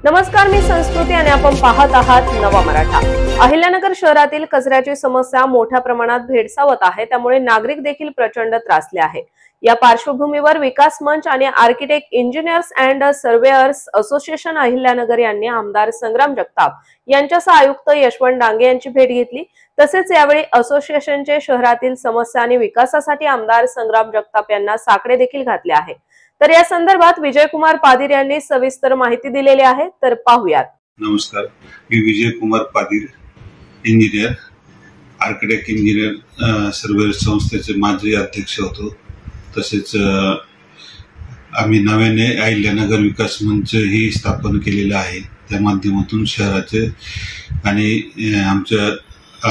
नमस्कार, मी संस्कृती आणि आपण पाहत आहात नवा मराठा। अहिल्यानगर शहरातील कचऱ्याची समस्या मोठ्या प्रमाणात भेडसावत आहे, त्यामुळे नागरिक देखील प्रचंड त्रासले आहे। या पार्श्वभूमीवर विकास मंच आणि architect engineers and surveyor's association Ahilyanagar यांनी आमदार संग्राम जगताप यांच्यासह आयुक्त यशवंत डांगे यांची भेट घेतली। तसेच यावेळी असोसिएशनचे शहरातील समस्या आणि विकासासाठी आमदार संग्राम जगताप यांना साकडे देखील घातले आहे। तर या संदर्भात विजयकुमार पादीर यांनी सविस्तर माहिती दिलेली आहे, तर पाहूयात। नमस्कार, मी Vijaykumar पादीर, engineer, architect engineer surveyor संस्थेचे माजी अध्यक्ष होतो। तसेच आम्ही नव्याने अहिल्यानगर विकास मंच ही स्थापन केलेला आहे। त्या माध्यमातून शहराचे आणि आमच्या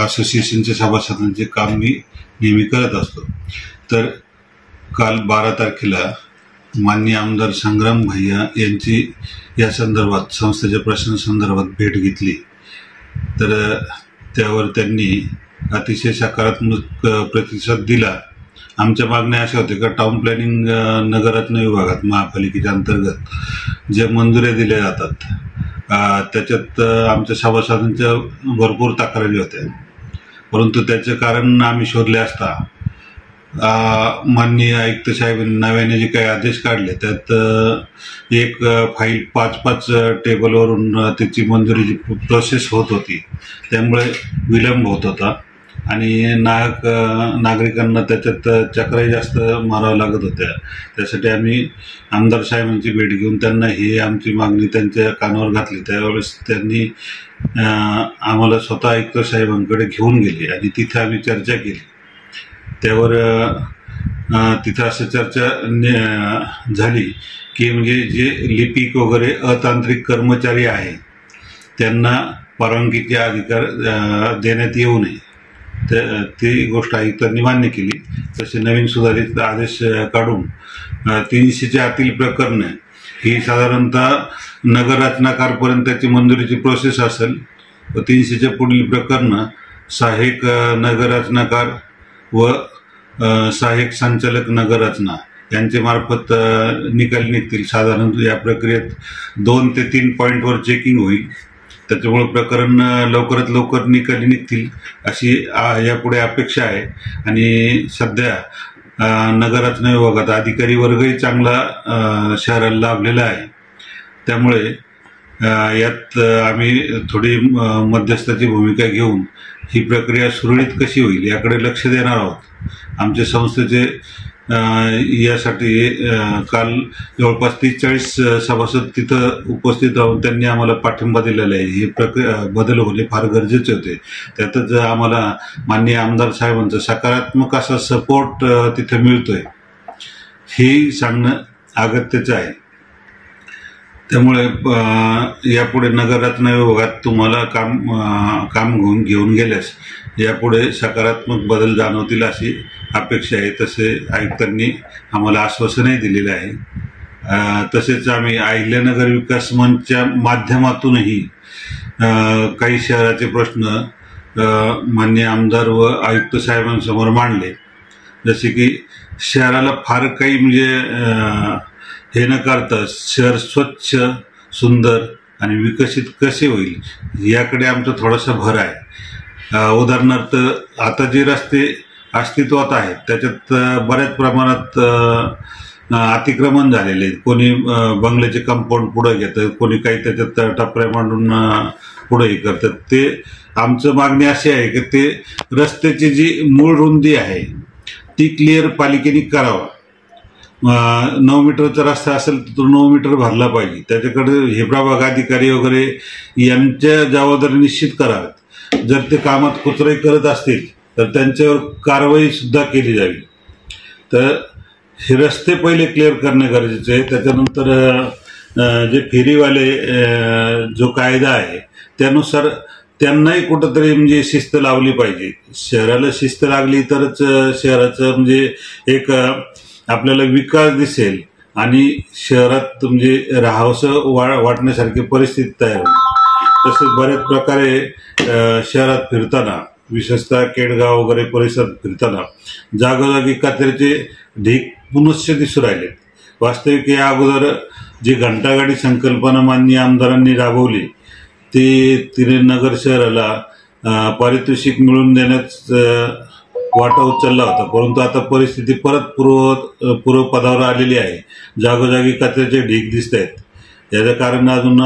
असोसिएशनच्या सभासदांचे काम मी नेहमी करत असतो। तर काल 12 तारखेला माननीय आमदार संग्राम भैया यांची या संदर्भात संस्थेच्या प्रश्नासंदर्भात भेट घेतली। तर त्यावर त्यांनी अतिशय सकारात्मक प्रतिसाद दिला। आमच्या मागण्या अशा होत्या की टाउन प्लॅनिंग नगररत्न विभागात महापालिकेच्या अंतर्गत जे मंजुऱ्या दिल्या जातात त्याच्यात आमच्या सभासदांच्या भरपूर तक्रारी होत्या, परंतु त्याचे कारण आम्ही शोधले असता माननीय आयुक्त साहेबांनी नव्याने जे काही आदेश काढले त्यात एक फाईल 5-5 टेबलवरून त्याची मंजुरीची प्रोसेस होत होती, त्यामुळे विलंब होत होता आणि नागरिकांना त्याच्यात चक्राही जास्त मारावं लागत होत्या। त्यासाठी आम्ही आमदार साहेबांची भेट घेऊन त्यांना ही आमची मागणी त्यांच्या कानावर घातली। त्यावेळेस त्यांनी आम्हाला स्वतः आयुक्त साहेबांकडे घेऊन गेले आणि तिथे आम्ही चर्चा केली। त्यावर तिथं असं चर्चा झाली की म्हणजे जे लिपिक वगैरे अतांत्रिक कर्मचारी आहे त्यांना परवानगीचे अधिकार देण्यात येऊ नये, ती गोष्ट आयुक्तांनी मान्य केली। तसे नवीन सुधारित आदेश काढून 300च्या आतील प्रकरण ही साधारणतः नगररचनाकारपर्यंत त्याची मंजुरीची प्रोसेस असेल व 300च्या पुढील प्रकरण सहाय्यक नगररचनाकार व सहाय्यक संचालक नगररचना यांच्या मार्फत निकाल निघतील। साधारणतः या प्रक्रियेत 2 ते 3 पॉइंटवर चेकिंग होईल, त्याच्यामुळे प्रकरण लवकरात लवकर निकाली निघतील अशी यापुढे अपेक्षा आहे। आणि सध्या नगररचना विभागात अधिकारी वर्गही चांगला शहराला लाभलेला आहे, त्यामुळे यात आम्ही थोडी मध्यस्थाची भूमिका घेऊन ही प्रक्रिया सुरळीत कशी होईल याकडे लक्ष देणार आहोत। आमच्या संस्थेचे यासाठी काल जवळपास 30-40 सभासद तिथं उपस्थित राहून त्यांनी आम्हाला पाठिंबा दिलेला आहे। हे प्रक्रिया बदल होणे फार गरजेचे होते, त्यातच आम्हाला माननीय आमदार साहेबांचा सकारात्मक असा सपोर्ट तिथे मिळतोय हे सांगणं अगत्याचं आहे। त्यामुळे यापुढे नगररचना विभागात तुम्हाला काम घेऊन गेल्यास यापुढे सकारात्मक बदल जाणवतील अशी अपेक्षा आहे। तसे आयुक्तांनी आम्हाला आश्वासनही दिलेलं आहे। तसेच आम्ही अहिल्यानगर विकास मंचच्या माध्यमातूनही काही शहराचे प्रश्न माननीय आमदार व आयुक्त साहेबांसमोर मांडले, जसे की शहराला फार काही म्हणजे हे न करता शहर स्वच्छ, सुंदर आणि विकसित कसे होईल याकडे आमचा थोडासा भर आहे। उदाहरणार्थ आता जे रस्ते अस्तित्वात आहेत त्याच्यात बऱ्याच प्रमाणात अतिक्रमण झालेले आहेत। कोणी बंगल्याचे कंपाऊंड पुढे घेतं, कोणी काही त्याच्यात टपऱ्या मांडून पुढेही करतात। ते आमचं मागणी अशी आहे की ते रस्त्याची जी मूळ रुंदी आहे ती क्लिअर पालिकेने करावं। 9 मीटरचा रस्ता असेल तर तो 9 मीटर भरला पाहिजे, त्याच्याकडे हे प्रभाग अधिकारी वगैरे यांच्या जबाबदारी निश्चित कराव्यात। जर ते कामात कुचराई करत असतील तर त्यांच्यावर कारवाई सुद्धा केली जावी। तर हे रस्ते पहिले क्लिअर करणे गरजेचे आहे। त्याच्यानंतर जे फेरीवाले जो कायदा आहे त्यानुसार त्यांनाही कुठंतरी म्हणजे शिस्त लावली पाहिजे। शहराला शिस्त लागली तरच शहराचं म्हणजे एक आपल्याला विकास दिसेल आणि शहरात म्हणजे राहावंसं वाटण्यासारखी परिस्थिती तयार होईल। तसेच बऱ्याच प्रकारे शहरात फिरताना, विशेषतः केडगाव वगैरे परिसरात फिरताना जागोजागी कचऱ्याचे ढीग पुनश्च दिसू राहिले। वास्तविक या अगोदर जी घंटागाडी संकल्पना माननीय आमदारांनी राबवली ती नगर शहराला पारितोषिक मिळवून देण्यात वाटा उचलला होता, परंतु आता परिस्थिती परत पूर्व पदावर आलेली आहे. जागोजागी कचऱ्याचे ढीग दिसत आहेत. याचं कारण अजून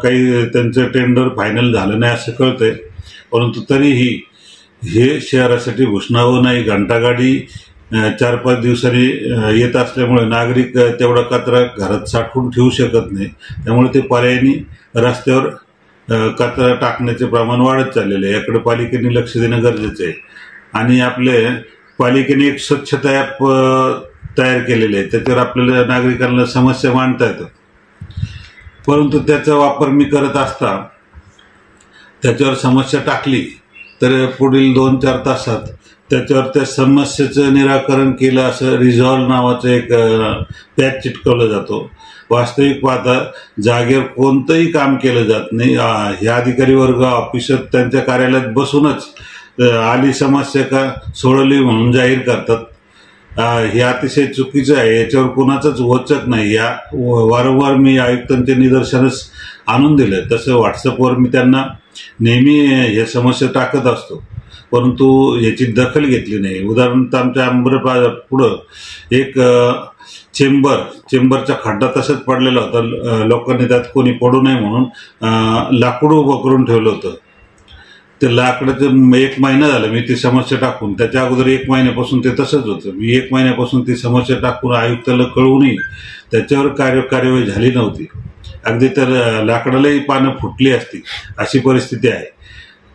काही त्यांचं टेंडर फायनल झालं नाही असं कळतंय, परंतु तरीही हे शहरासाठी घुसणावं नाही. घंटागाडी 4-5 दिवसांनी येत असल्यामुळे नागरिक तेवढा कचरा घरात साठवून ठेवू शकत नाही. त्यामुळे ते पर्यायाने रस्त्यावर कचरा टाकण्याचे प्रमाण वाढत चाललेले आहे. याकडे पालिकेने लक्ष देणं गरजेचं आहे. आणि आपले पालिकेने एक स्वच्छता ॲप तयार केलेले आहे, त्याच्यावर आपल्याला नागरिकांना समस्या मांडता येतात. परंतु त्याचा वापर मी करत असता त्याच्यावर समस्या टाकली तर पुढील 2-4 तासात त्याच्यावर त्या समस्येचं निराकरण केलं असं रिझॉल्व नावाचं एक पॅच चिटकवला जातो. वास्तविक पाहता जागेवर कोणतंही काम केलं जात नाही. हे अधिकारी वर्ग ऑफिसात त्यांच्या कार्यालयात बसूनच आली समस्या का सोडवली म्हणून जाहीर करतात. हे अतिशय चुकीचं आहे. याच्यावर कोणाचंच वचक नाही. या वारंवार मी आयुक्तांच्या निदर्शनास आणून दिलं. तसं व्हॉट्सअपवर मी त्यांना नेहमी हे समस्या टाकत असतो, परंतु याची दखल घेतली नाही. उदाहरणार्थ आमच्या आंबरपाडा पुढं एक चेंबरचा खड्डा तसंच पडलेला होता. लोकांनी त्यात कोणी पडू नये म्हणून लाकूड उभं करून ठेवलं होतं. ते लाकडाचं 1 महिना झाला मी ती समस्या टाकून. त्याच्या अगोदर 1 महिन्यापासून ते तसंच होतं. मी 1 महिन्यापासून ती समस्या टाकून आयुक्ताला कळवूनही त्याच्यावर कार्यवाही झाली नव्हती. अगदी तर लाकडालाही पानं फुटली असती अशी परिस्थिती आहे.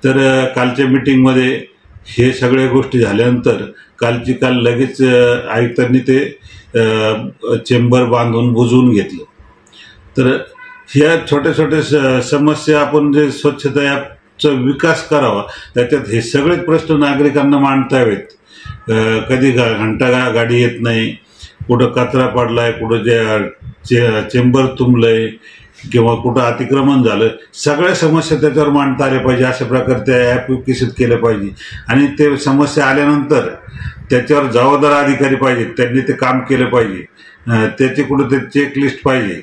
तर कालच्या मीटिंगमध्ये हे सगळ्या गोष्टी झाल्यानंतर काल लगेच आयुक्तांनी ते चेंबर बांधून बुजवून घेतलं. तर ह्या छोट्या समस्या आपण जे स्वच्छता चा विकास करावा त्याच्यात हे सगळेच प्रश्न नागरिकांना मांडता यावेत. कधी घंटा गाडी येत नाही, कुठं कचरा पडलाय, कुठं चेंबर तुंबलंय किंवा कुठं अतिक्रमण झालं, सगळ्या समस्या त्याच्यावर मांडता आल्या पाहिजे. अशा प्रकारे ते ॲप विकसित केलं पाहिजे आणि ते समस्या आल्यानंतर त्याच्यावर जबाबदार अधिकारी पाहिजेत, त्यांनी ते काम केलं पाहिजे. त्याची कुठं ते चेकलिस्ट पाहिजे.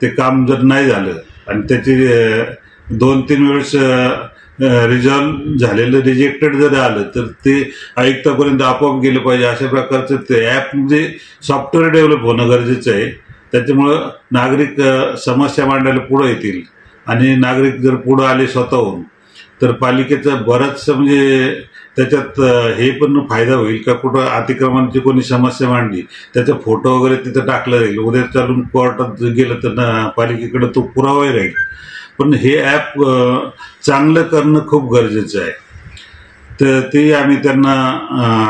ते काम जर नाही झालं आणि त्याची 2-3 वेळेस रिझॉल्व झालेलं रिजेक्टेड जर आलं तर ते आयुक्तापर्यंत आपोआप गेलं पाहिजे. अशा प्रकारचं ते ॲप म्हणजे सॉफ्टवेअर डेव्हलप होणं गरजेचं आहे. त्याच्यामुळं नागरिक समस्या मांडायला पुढं येतील आणि नागरिक जर पुढं आले स्वतःहून तर पालिकेचा बराचसा म्हणजे त्याच्यात हे पण फायदा होईल का कुठं अतिक्रमणाची कोणी समस्या मांडली त्याचा फोटो वगैरे तिथं टाकला जाईल. उद्या चालून कोर्टात गेलं तर पालिकेकडे तो पुरावाही राहील. पण हे ॲप चांगलं करणं खूप गरजेचं आहे. तर ते आम्ही त्यांना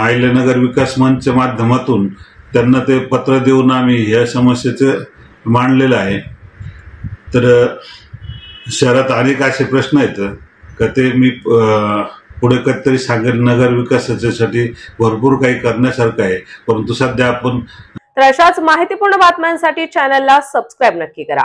अहिल्यानगर विकास मंचच्या माध्यमातून त्यांना ते पत्र देऊन आम्ही ह्या समस्येचं मांडलेलं आहे. तर शहरात अनेक असे प्रश्न आहेत का ते मी पुढे कधीतरी सांगेल. नगर विकासासाठी भरपूर काही करण्यासारखं आहे, परंतु सध्या आपण तर अशाच माहितीपूर्ण बातम्यांसाठी चॅनलला सबस्क्राईब नक्की करा.